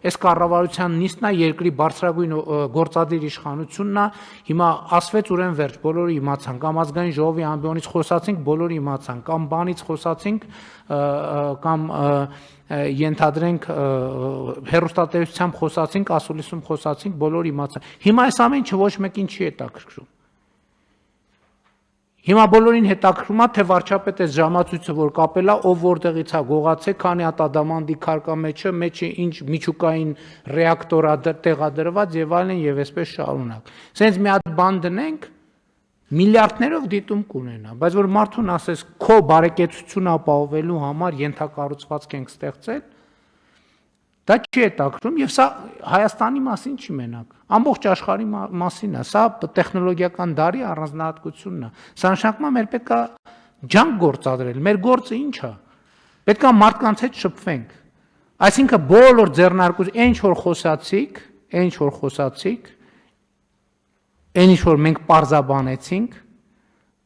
այս կառավարության նիստն է, երկրի բարձրագույն գործադիր իշխանությունն է, հիմա ասվեց ուրեմն վերջ, բոլորը իմացան, կամ ազգային ժողովի ամբիոնից խոսացինք, բոլորը իմացան, կամ բանից խոսացինք, կամ ենթադրենք հեռուստատեսությամբ խոսացինք, ասուլիսում խոսացինք, բոլորը իմացան։ Հիմա այս ամեն ինչը ոչ մեկին չի հետաքրքրում։ Հիմա բոլորին հետաքրքրում է, թե վարչապետ այս ժամացույցը, որ կապել է, ով որտեղից է գողացել, քանի հատ ադամանդի քարկա մեջը ինչ միջուկային ռեակտոր է տեղադրված եւ այլն եւ այսպես շարունակ։ Սենց մի հատ բան դնենք, միլիարդներով դիտում կունենա, բայց որ մարդուն ասես քո բարեկեցությունը ապահովելու համար ենթակառուցվածք ենք ստեղծել, դա չի հետաքրքրում եւ սա Հայաստանի մասին չի մենակ, ամբողջ աշխարհի մասին է, սա տեխնոլոգիական դարի առանձնահատկությունն է, սա նշանակում է մեր պետք է ջանք գործադրել, մեր գործը ինչ է, պետք է մարդկանց հետ շփվենք, այսինքն բոլոր ձեռնարկություն, այն ինչ որ խոսացիք, այն ինչ որ մենք պարզաբանեցինք,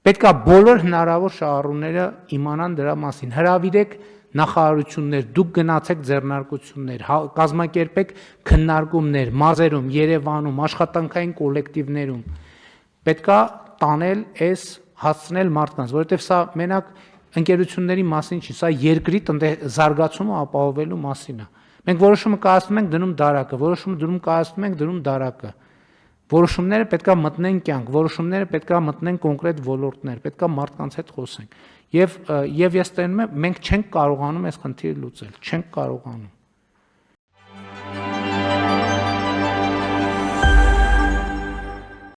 պետք է բոլոր հնարավոր շահառուները իմանան դրա մասին, հրավիրեք նախարարություններ, դուք գնացեք ձեռնարկություններ, կազմակերպեք քննարկումներ, մարզերում, Երևանում, աշխատանքային կոլեկտիվներում, պետք է տանել այս հասցնել մարդկանց, որովհետև սա մենակ ընկերությունների մասին չի, սա երկրի զարգացումը ապահովելու մասին է։ Մենք որոշումը կայացնում ենք դնում դարակը, որոշումը կայացնում ենք դնում դարակը։ Որոշումները պետք է մտնեն կյանք, որոշումները պետք է մտնեն կոնկրետ ոլորտներ, պետք է մարդկանց հետ խոսենք։ Եվ ես տենում եմ, մենք չենք կարողանում այս խնդիրը լուծել, չենք կարողանում։